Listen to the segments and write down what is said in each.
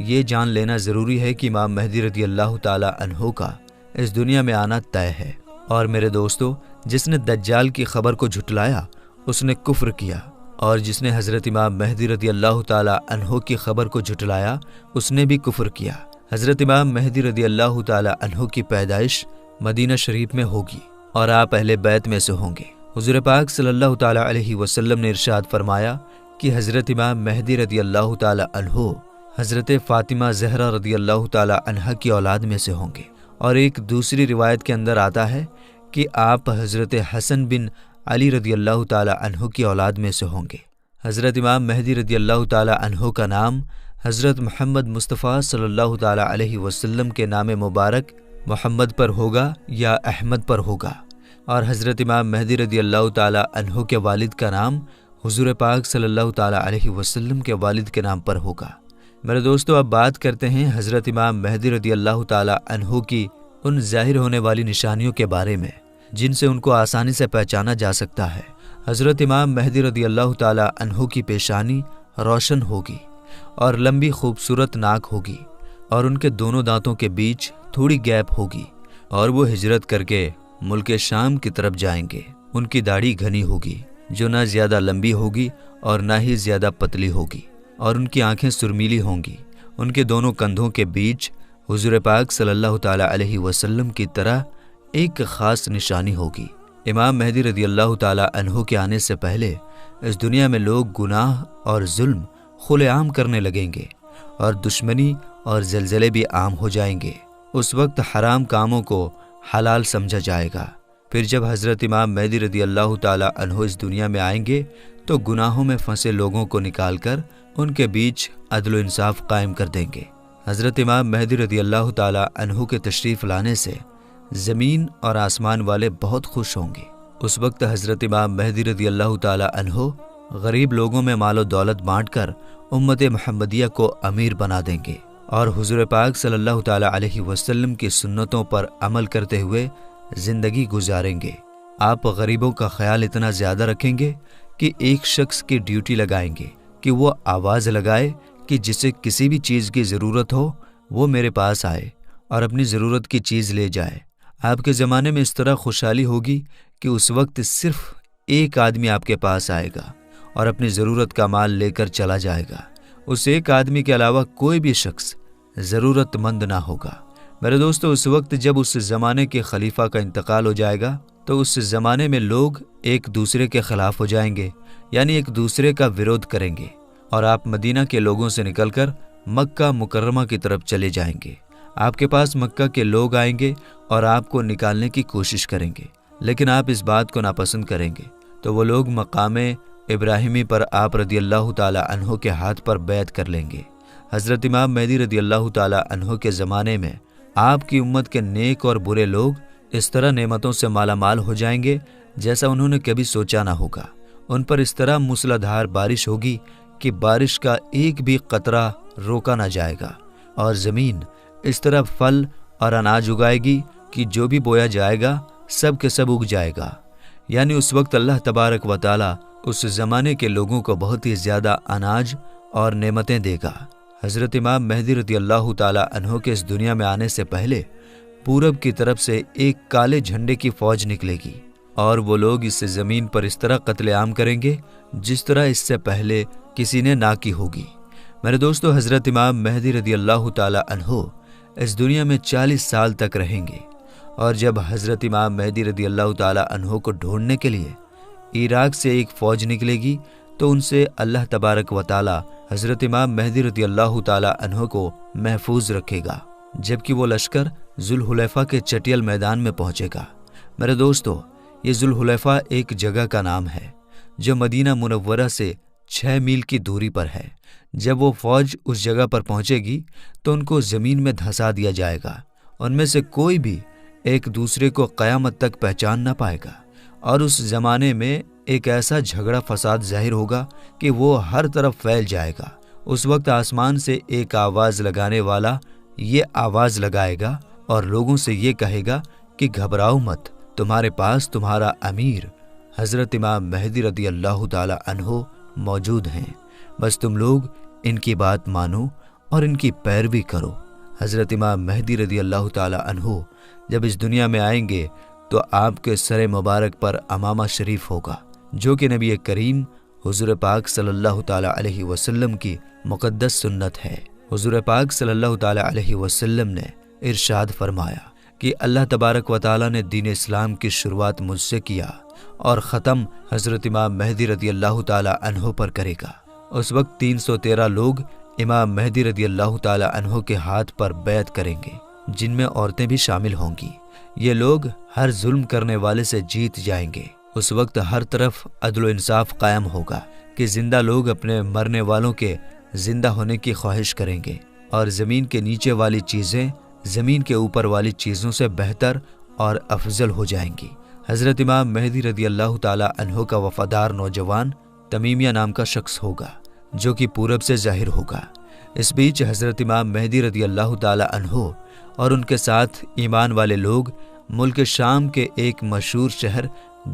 یہ جان لینا ضروری ہے کہ امام مہدی رضی اللہ تعالی عنہ کا اس دنیا میں آنا طے ہے۔ اور میرے دوستو، جس نے دجال کی خبر کو جھٹلایا اس نے کفر کیا، اور جس نے حضرت امام مہدی رضی اللہ تعالی عنہ کی خبر کو جھٹلایا اس نے بھی کفر کیا۔ حضرت امام مہدی رضی اللہ تعالی عنہ کی پیدائش مدینہ شریف میں ہوگی اور آپ اہل بیت میں سے ہوں گے۔ حضور پاک صلی اللہ تعالی علیہ وسلم نے ارشاد فرمایا کہ حضرت امام مہدی رضی اللہ تعالی عنہ حضرت فاطمہ زہرا رضی اللہ تعالی عنہا کی اولاد میں سے ہوں گے۔ اور ایک دوسری روایت کے اندر آتا ہے کہ آپ حضرت حسن بن علی رضی اللہ تعالی عنہ کی اولاد میں سے ہوں گے۔ حضرت امام مہدی رضی اللہ تعالی عنہ کا نام حضرت محمد مصطفیٰ صلی اللہ تعالی علیہ وسلم کے نام مبارک محمد پر ہوگا یا احمد پر ہوگا، اور حضرت امام مہدی رضی اللہ تعالی عنہ کے والد کا نام حضور پاک صلی اللہ تعالی علیہ وسلم کے والد کے نام پر ہوگا۔ میرے دوستو، اب بات کرتے ہیں حضرت امام مہدی رضی اللہ تعالی عنہ کی ان ظاہر ہونے والی نشانیوں کے بارے میں جن سے ان کو آسانی سے پہچانا جا سکتا ہے۔ حضرت امام مہدی رضی اللہ تعالی عنہ کی پیشانی روشن ہوگی اور لمبی خوبصورت ناک ہوگی، اور ان کے دونوں دانتوں کے بیچ تھوڑی گیپ ہوگی، اور وہ ہجرت کر کے ملک شام کی طرف جائیں گے۔ ان کی داڑھی گھنی ہوگی جو نہ زیادہ لمبی ہوگی اور نہ ہی زیادہ پتلی ہوگی، اور ان کی آنکھیں سرمیلی ہوں گی۔ ان کے دونوں کندھوں کے بیچ حضور پاک صلی اللہ تعالی علیہ وسلم کی طرح ایک خاص نشانی ہوگی۔ امام مہدی رضی اللہ تعالی عنہ کے آنے سے پہلے اس دنیا میں لوگ گناہ اور ظلم کھلے عام کرنے لگیں گے، اور دشمنی اور زلزلے بھی عام ہو جائیں گے۔ اس وقت حرام کاموں کو حلال سمجھا جائے گا۔ پھر جب حضرت امام مہدی رضی اللہ تعالی عنہ اس دنیا میں آئیں گے تو گناہوں میں پھنسے لوگوں کو نکال کر ان کے بیچ عدل و انصاف قائم کر دیں گے۔ حضرت امام مہدی رضی اللہ تعالی عنہ کے تشریف لانے سے زمین اور آسمان والے بہت خوش ہوں گے۔ اس وقت حضرت امام مہدی رضی اللہ تعالی عنہ غریب لوگوں میں مال و دولت بانٹ کر امت محمدیہ کو امیر بنا دیں گے، اور حضور پاک صلی اللہ تعالی علیہ وسلم کی سنتوں پر عمل کرتے ہوئے زندگی گزاریں گے۔ آپ غریبوں کا خیال اتنا زیادہ رکھیں گے کہ ایک شخص کی ڈیوٹی لگائیں گے کہ وہ آواز لگائے کہ جسے کسی بھی چیز کی ضرورت ہو وہ میرے پاس آئے اور اپنی ضرورت کی چیز لے جائے۔ آپ کے زمانے میں اس طرح خوشحالی ہوگی کہ اس وقت صرف ایک آدمی آپ کے پاس آئے گا اور اپنی ضرورت کا مال لے کر چلا جائے گا۔ اس ایک آدمی کے علاوہ کوئی بھی شخص ضرورت مند نہ ہوگا۔ میرے دوستو، اس وقت جب اس زمانے کے خلیفہ کا انتقال ہو جائے گا تو اس زمانے میں لوگ ایک دوسرے کے خلاف ہو جائیں گے، یعنی ایک دوسرے کا ویرودھ کریں گے، اور آپ مدینہ کے لوگوں سے نکل کر مکہ مکرمہ کی طرف چلے جائیں گے۔ آپ کے پاس مکہ کے لوگ آئیں گے اور آپ کو نکالنے کی کوشش کریں گے، لیکن آپ اس بات کو ناپسند کریں گے تو وہ لوگ مقام ابراہیمی پر آپ رضی اللہ تعالی عنہ کے ہاتھ پر بیعت کر لیں گے۔ حضرت امام مہدی رضی اللہ تعالی عنہ کے زمانے میں آپ کی امت کے نیک اور برے لوگ اس طرح نعمتوں سے مالا مال ہو جائیں گے جیسا انہوں نے کبھی سوچا نہ ہوگا۔ ان پر اس طرح موسلادھار بارش ہوگی کہ بارش کا ایک بھی قطرہ روکا نہ جائے گا، اور زمین اس طرح پھل اور اناج اگائے گی کہ جو بھی بویا جائے گا سب کے سب اگ جائے گا۔ یعنی اس وقت اللہ تبارک و تعالی اس زمانے کے لوگوں کو بہت ہی زیادہ اناج اور نعمتیں دے گا۔ حضرت امام مہدی رضی اللہ تعالی عنہ کے اس دنیا میں آنے سے پہلے پورب کی طرف سے ایک کالے جھنڈے کی فوج نکلے گی، اور وہ لوگ اس زمین پر اس طرح قتل عام کریں گے جس طرح اس سے پہلے کسی نے نہ کی ہوگی۔ میرے دوستو، حضرت امام مہدی رضی اللہ تعالی عنہ اس دنیا میں 40 سال تک رہیں گے، اور جب حضرت امام مہدی رضی اللہ تعالی عنہ کو ڈھونڈنے کے لیے عراق سے ایک فوج نکلے گی تو ان سے اللہ تبارک و تعالی حضرت امام مہدی رضی اللہ تعالی عنہ کو محفوظ رکھے گا، جبکہ وہ لشکر ذوالحلیفہ کے چٹیل میدان میں پہنچے گا۔ میرے دوستو، یہ ذوالحلیفہ ایک جگہ کا نام ہے جو مدینہ منورہ سے 6 میل کی دوری پر ہے۔ جب وہ فوج اس جگہ پر پہنچے گی تو ان کو زمین میں دھسا دیا جائے گا۔ ان میں سے کوئی بھی ایک دوسرے کو قیامت تک پہچان نہ پائے گا، اور اس زمانے میں ایک ایسا جھگڑا فساد ظاہر ہوگا کہ وہ ہر طرف پھیل جائے گا۔ اس وقت آسمان سے ایک آواز لگانے والا یہ آواز لگائے گا اور لوگوں سے یہ کہے گا کہ گھبراؤ مت، تمہارے پاس تمہارا امیر حضرت امام مہدی رضی اللہ تعالی عنہ موجود ہیں، بس تم لوگ ان کی بات مانو اور ان کی پیروی کرو۔ حضرت امام مہدی رضی اللہ تعالی عنہ جب اس دنیا میں آئیں گے تو آپ کے سر مبارک پر امامہ شریف ہوگا، جو کہ نبی کریم حضور پاک صلی اللہ تعالی علیہ وسلم کی مقدس سنت ہے۔ حضور پاک صلی اللہ تعالی علیہ وسلم نے ارشاد فرمایا کہ اللہ تبارک و تعالی نے دین اسلام کی شروعات مجھ سے کیا اور ختم حضرت امام مہدی رضی اللہ تعالی عنہ پر کرے گا۔ اس وقت 313 لوگ امام مہدی رضی اللہ تعالی عنہ کے ہاتھ پر بیعت کریں گے، جن میں عورتیں بھی شامل ہوں گی۔ یہ لوگ ہر ظلم کرنے والے سے جیت جائیں گے۔ اس وقت ہر طرف عدل و انصاف قائم ہوگا کہ زندہ لوگ اپنے مرنے والوں کے زندہ ہونے کی خواہش کریں گے، اور زمین کے نیچے والی چیزیں زمین کے اوپر والی چیزوں سے بہتر اور افضل ہو جائیں گی۔ حضرت امام مہدی رضی اللہ تعالی عنہ کا وفادار نوجوان تمیمیہ نام کا شخص ہوگا، جو کہ پورب سے ظاہر ہوگا۔ اس بیچ حضرت امام مہدی رضی اللہ تعالی عنہ اور ان کے ساتھ ایمان والے لوگ ملک شام کے ایک مشہور شہر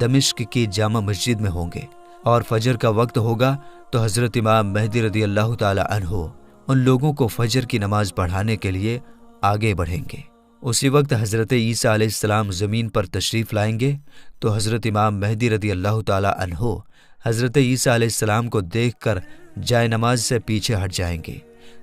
دمشق کی جامع مسجد میں ہوں گے، اور فجر کا وقت ہوگا تو حضرت امام مہدی رضی اللہ تعالی عنہ ان لوگوں کو فجر کی نماز پڑھانے کے لیے آگے بڑھیں گے۔ اسی وقت حضرت عیسیٰ علیہ السلام زمین پر تشریف لائیں گے تو حضرت امام مہدی رضی اللہ تعالی عنہ حضرت عیسیٰ علیہ السلام کو دیکھ کر جائے نماز سے پیچھے ہٹ جائیں گے،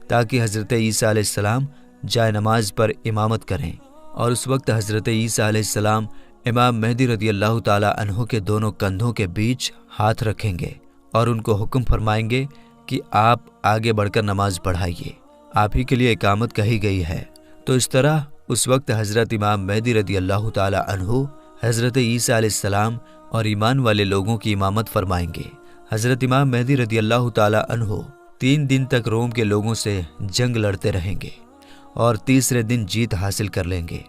تاکہ حضرت عیسیٰ علیہ السلام جائے نماز پر امامت کریں، اور اس وقت حضرت عیسیٰ علیہ السلام امام مہدی رضی اللہ تعالی عنہ کے دونوں کندھوں کے بیچ ہاتھ رکھیں گے اور ان کو حکم فرمائیں گے کہ آپ آگے بڑھ کر نماز پڑھائیے، آپ ہی کے لیے اقامت کہی گئی ہے۔ تو اس طرح اس وقت حضرت امام مہدی رضی اللہ تعالی عنہ حضرت عیسیٰ علیہ السلام اور ایمان والے لوگوں کی امامت فرمائیں گے۔ حضرت امام مہدی رضی اللہ تعالی عنہ 3 دن تک روم کے لوگوں سے جنگ لڑتے رہیں گے اور تیسرے دن جیت حاصل کر لیں گے۔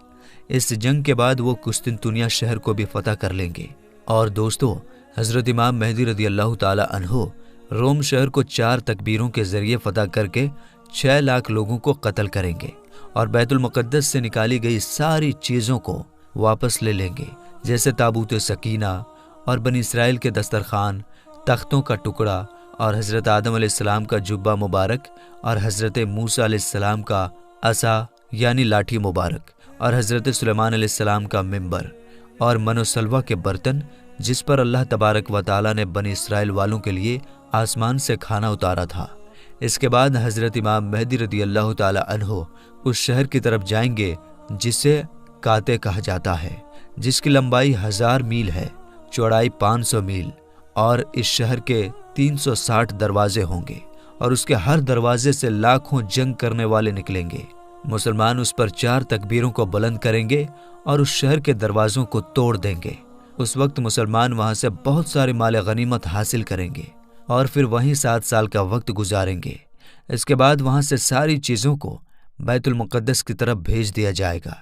اس جنگ کے بعد وہ قسطنطنیہ شہر کو بھی فتح کر لیں گے۔ اور دوستو، حضرت امام مہدی رضی اللہ تعالی عنہ روم شہر کو 4 تکبیروں کے ذریعے فتح کر کے 6 لاکھ لوگوں کو قتل کریں گے، اور بیت المقدس سے نکالی گئی ساری چیزوں کو واپس لے لیں گے، جیسے تابوت سکینہ اور بنی اسرائیل کے دسترخوان، تختوں کا ٹکڑا، اور حضرت آدم علیہ السلام کا جبہ مبارک، اور حضرت موسیٰ علیہ السلام کا عصا یعنی لاٹھی مبارک، اور حضرت سلیمان علیہ السلام کا منبر، اور من و سلوہ کے برتن جس پر اللہ تبارک و تعالیٰ نے بنی اسرائیل والوں کے لیے آسمان سے کھانا اتارا تھا۔ اس کے بعد حضرت امام مہدی رضی اللہ تعالی عنہ اس شہر کی طرف جائیں گے جسے کاتے کہا جاتا ہے، جس کی لمبائی 1000 میل ہے، چوڑائی 500 میل، اور اس شہر کے 360 دروازے ہوں گے، اور اس کے ہر دروازے سے لاکھوں جنگ کرنے والے نکلیں گے۔ مسلمان اس پر 4 تکبیروں کو بلند کریں گے اور اس شہر کے دروازوں کو توڑ دیں گے۔ اس وقت مسلمان وہاں سے بہت سارے مال غنیمت حاصل کریں گے اور پھر وہیں 7 سال کا وقت گزاریں گے۔ اس کے بعد وہاں سے ساری چیزوں کو بیت المقدس کی طرف بھیج دیا جائے گا۔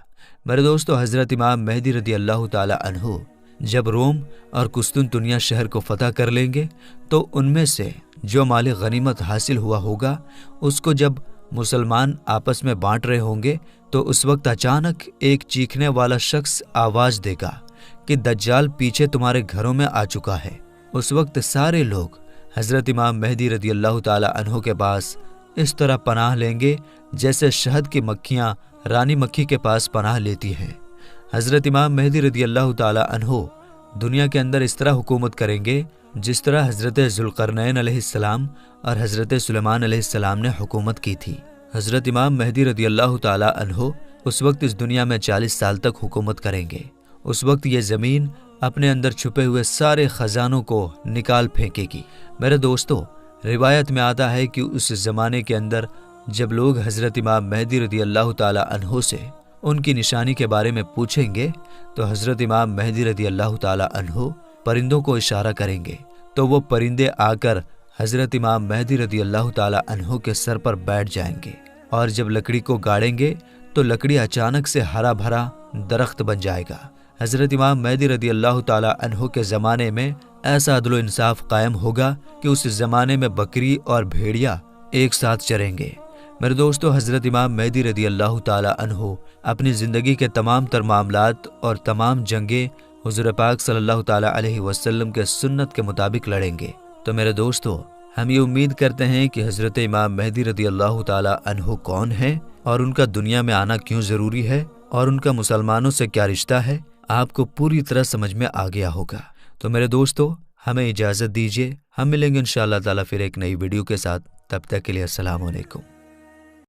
میرے دوستو، حضرت امام مہدی رضی اللہ تعالی عنہ جب روم اور قسطنطنیہ شہر کو فتح کر لیں گے تو ان میں سے جو مال غنیمت حاصل ہوا ہوگا اس کو جب مسلمان آپس میں بانٹ رہے ہوں گے تو اس وقت اچانک ایک چیخنے والا شخص آواز دے گا کہ دجال پیچھے تمہارے گھروں میں آ چکا ہے۔ اس وقت سارے لوگ حضرت امام مہدی رضی اللہ تعالی عنہ کے پاس اس طرح پناہ لیں گے جیسے شہد کی مکھیاں رانی مکھی کے پاس پناہ لیتی ہیں۔ حضرت امام مہدی رضی اللہ تعالی عنہ دنیا کے اندر اس طرح حکومت کریں گے جس طرح حضرت ذوالقرنین علیہ السلام اور حضرت سلیمان علیہ السلام نے حکومت کی تھی۔ حضرت امام مہدی رضی اللہ تعالی عنہ اس وقت اس دنیا میں 40 سال تک حکومت کریں گے۔ اس وقت یہ زمین اپنے اندر چھپے ہوئے سارے خزانوں کو نکال پھینکے گی۔ میرے دوستو، روایت میں آتا ہے کہ اس زمانے کے اندر جب لوگ حضرت امام مہدی رضی اللہ تعالی عنہ سے ان کی نشانی کے بارے میں پوچھیں گے تو حضرت امام مہدی رضی اللہ تعالی عنہ پرندوں کو اشارہ کریں گے تو وہ پرندے آ کر حضرت امام مہدی رضی اللہ تعالی عنہ کے سر پر بیٹھ جائیں گے، اور جب لکڑی کو گاڑیں گے تو لکڑی اچانک سے ہرا بھرا درخت بن جائے گا۔ حضرت امام مہدی رضی اللہ تعالی عنہ کے زمانے میں ایسا عدل و انصاف قائم ہوگا کہ اس زمانے میں بکری اور بھیڑیا ایک ساتھ چریں گے۔ میرے دوستو، حضرت امام مہدی رضی اللہ تعالی عنہ اپنی زندگی کے تمام تر معاملات اور تمام جنگیں حضور پاک صلی اللہ تعالی علیہ وسلم کے سنت کے مطابق لڑیں گے۔ تو میرے دوستو، ہم یہ امید کرتے ہیں کہ حضرت امام مہدی رضی اللہ تعالی عنہ کون ہیں اور ان کا دنیا میں آنا کیوں ضروری ہے اور ان کا مسلمانوں سے کیا رشتہ ہے، آپ کو پوری طرح سمجھ میں آ گیا ہوگا۔ تو میرے دوستو، ہمیں اجازت دیجیے، ہم ملیں گے انشاءاللہ تعالی پھر ایک نئی ویڈیو کے ساتھ۔ تب تک کے لیے السلام علیکم۔